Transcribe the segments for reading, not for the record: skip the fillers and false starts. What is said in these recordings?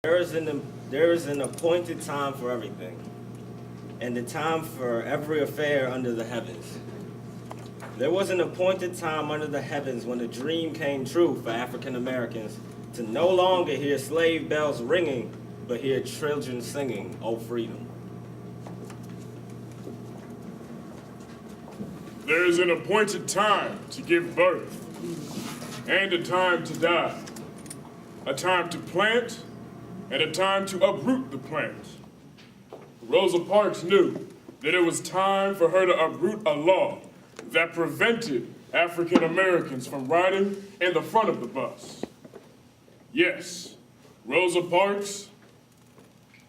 There is an appointed time for everything, and the time for every affair under the heavens. There was an appointed time under the heavens when a dream came true for African Americans to no longer hear slave bells ringing, but hear children singing, "Oh Freedom." There is an appointed time to give birth and a time to die, a time to plant and a time to uproot the plant. Rosa Parks knew that it was time for her to uproot a law that prevented African Americans from riding in the front of the bus. Yes, Rosa Parks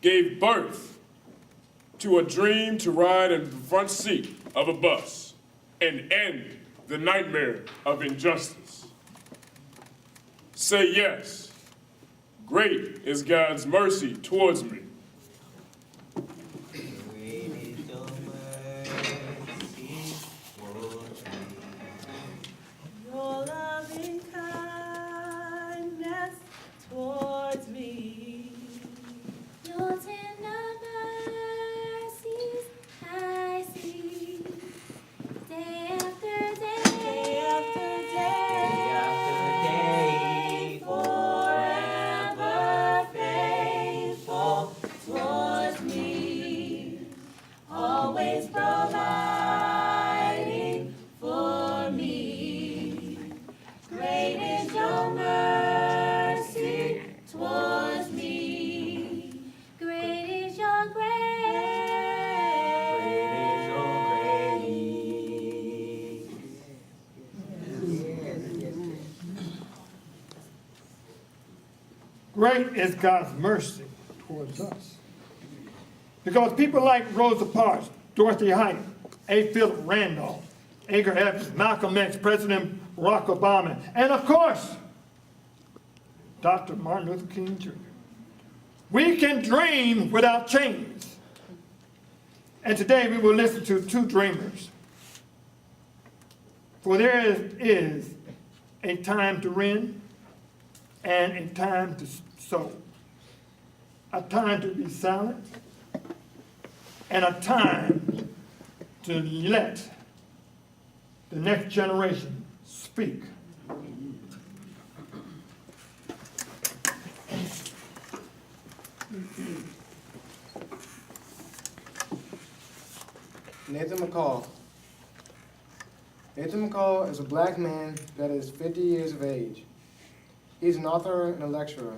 gave birth to a dream to ride in the front seat of a bus and end the nightmare of injustice. Say yes. Great is God's mercy towards me. Great is your mercy towards me. Your loving kindness towards me. Your tender mercies I see day after day, Day after day, forever faithful towards me, always providing for me. Great is your mercy towards me. great is your grace. Great is your Great is God's mercy towards us. Because people like Rosa Parks, Dorothy Height, A. Philip Randolph, Edgar Evans, Malcolm X, President Barack Obama, and of course, Dr. Martin Luther King Jr. We can dream without chains. And today we will listen to two dreamers. For there is a time to rend and a time to sow, a time to be silent, and a time to let the next generation speak. Nathan McCall. Nathan McCall is a black man that is 50 years of age. He's an author and a lecturer.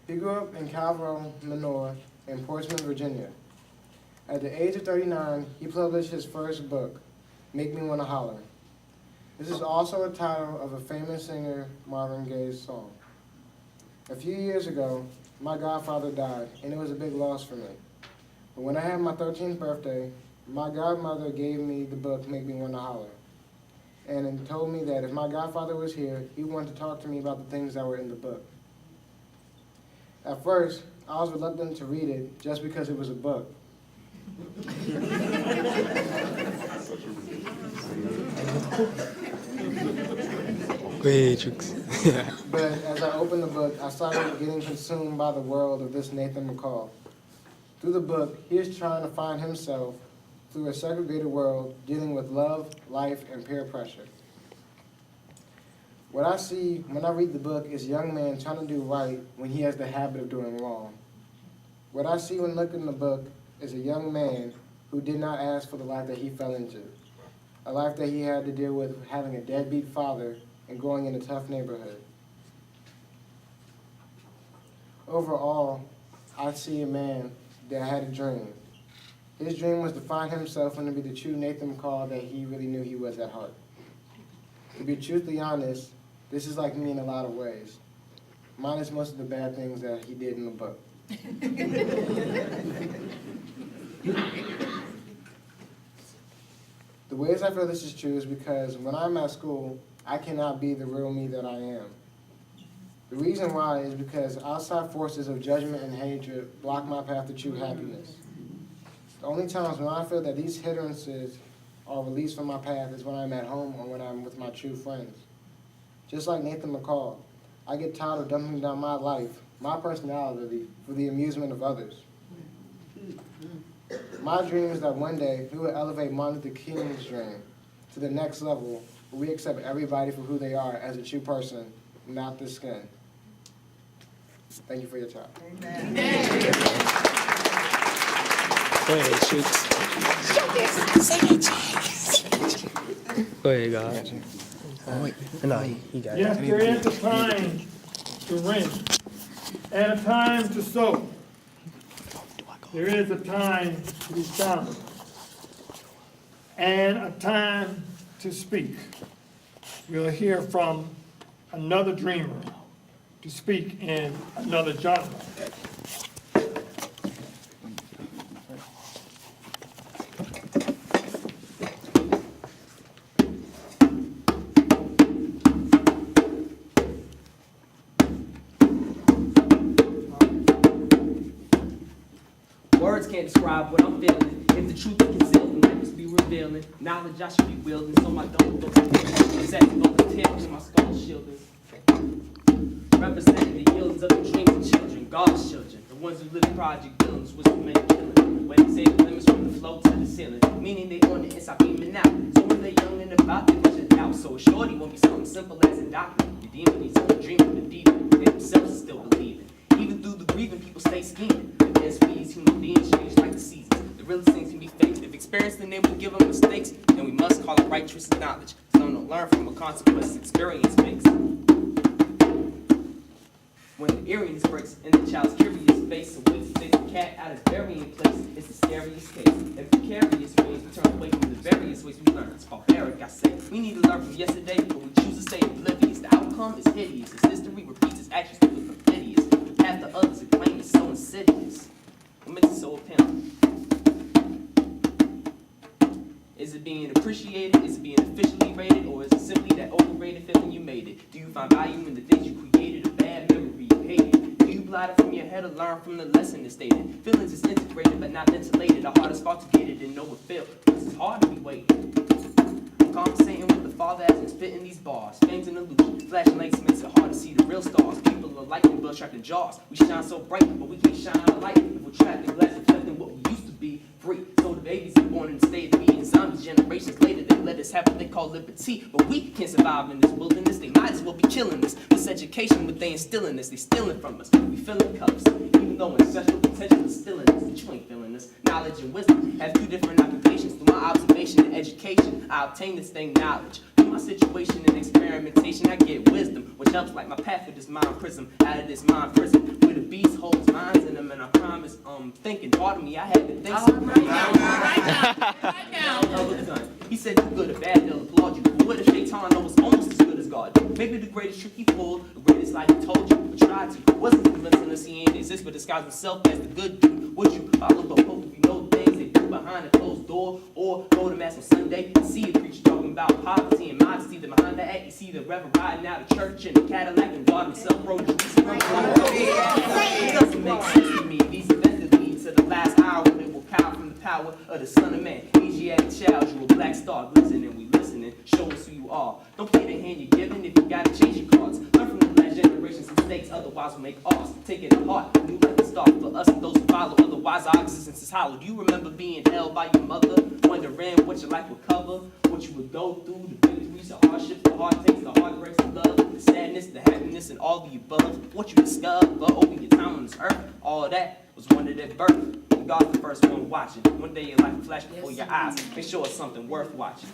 He grew up in Calvert Manor in Portsmouth, Virginia. At the age of 39, he published his first book, Make Me Wanna Holler. This is also a title of a famous singer, Marvin Gaye's song. A few years ago, my godfather died, and it was a big loss for me. But when I had my 13th birthday, my godmother gave me the book, Make Me Wanna Holler, and told me that if my godfather was here, he wanted to talk to me about the things that were in the book. At first, I was reluctant to read it just because it was a book. But as I opened the book, I started getting consumed by the world of this Nathan McCall. Through the book, he is trying to find himself through a segregated world dealing with love, life, and peer pressure. What I see when I read the book is a young man trying to do right when he has the habit of doing wrong. What I see when looking at the book is a young man who did not ask for the life that he fell into, a life that he had to deal with having a deadbeat father and growing in a tough neighborhood. Overall, I see a man that had a dream. His dream was to find himself and to be the true Nathan McCall that he really knew he was at heart. To be truthfully honest, this is like me in a lot of ways, minus most of the bad things that he did in the book. The ways I feel this is true is because when I'm at school, I cannot be the real me that I am. The reason why is because outside forces of judgment and hatred block my path to true happiness. The only times when I feel that these hindrances are released from my path is when I'm at home or when I'm with my true friends. Just like Nathan McCall, I get tired of dumping down my life my personality for the amusement of others. My dream is that one day we will elevate Martin Luther King's dream to the next level where we accept everybody for who they are as a true person, not their skin. Thank you for your time. Go ahead, shoot. Go ahead, God. No, he got it. Yes, there is a time to rent and a time to sow. There is a time to be silent and a time to speak. We'll hear from another dreamer to speak in another genre. Words can't describe what I'm feeling. If the truth is concealed, the night must be revealing. Knowledge I should be wielding, so my don't look set to go the tails my skull shielding. Representing the yieldings of the dreams of children, God's children, the ones who live project buildings, wisdom and killing. Where they say the limits from the floor to the ceiling, meaning they on the inside beaming out. So when they're young and about, they push it out. So a shorty won't be something simple as a doctor. Your demon needs to dream of the demon. They themselves are still believing. Even through the grieving, people stay scheming. Against weeds, human beings change like the seasons. The realest things can be faked. If experience then they will give them mistakes, then we must call it right truth and knowledge. Some don't learn from a consequence experience makes. When the eeriness breaks in the child's curious face, a way to take the cat out of its burying place, it's the scariest case. In precarious ways, we turn away from the various ways we learn. It's barbaric, I say. We need to learn from yesterday, but we choose to stay oblivious. The outcome is hideous. Its history repeats its actions to look perfidious. Half the others who claim it's so insidious. What makes it so appealing? Is it being appreciated? Is it being officially rated? Or is it simply that overrated feeling you made it? Do you find value in the things you created? A bad memory you hated? Do you blot it from your head or learn from the lesson that's stated? Feelings is integrated but not ventilated. The heart is spartated and know it feel. It's hard to be waiting. Conversating with the father as I'm spitting these bars. Fame's an illusion. Flashing lights makes it hard to see the real stars. People are lightning bugs trapped in jars. We shine so bright, but we can't shine our light if we're trapped in glass, reflecting what we used to be. Free. So the babies are born in the state of being zombies. Generations later, they let us have what they call liberty. But we can't survive in this wilderness. They might as well be killing us. This education, what they instilling us, they stealing from us. We filling cups, even though ancestral potential is still in us. But you ain't feeling us. Knowledge and wisdom have two different occupations. Through my observation and education, I obtain this thing knowledge. Through my situation and experimentation, I get wisdom, which helps light my path with this mind prism. Out of this mind prison, where the beast holds minds in them, and I promise, thinking. Pardon me, I had to think something. Right now. He said you're good or bad, they'll applaud you. But what if Shaitan knows almost as good as God? Maybe the greatest trick he pulled, the greatest lie he told you, but tried to. Wasn't convincing us he ain't exist, but disguised himself as the good dude. Would you follow the hope if you know the things they do behind a closed door? Or go to mass on Sunday and see a preacher talking about poverty and modesty? Then behind the act, you see the reverend riding out of church in a Cadillac and God himself rode you. It doesn't make sense to me. These events that lead to the last hour when they will power from the power of the Son of Man. Asiatic child, you're a black star, glistening, we listening. Show us who you are. Don't play the hand you're given if you gotta change your cards. Learn from the last generation's mistakes, otherwise we'll make ours. Take it to heart. New life can start for us and those who follow. Otherwise our existence is hollow. Do you remember being held by your mother, wondering what your life would cover, what you would go through, the victories, the hardships, the heartaches, the heartbreaks, the love, the sadness, the happiness, and all the above? What you discover over your time on this earth, all that was wondered at birth. And God's the first one watching. One day your life will flash before your eyes. Make sure it's something worth watching.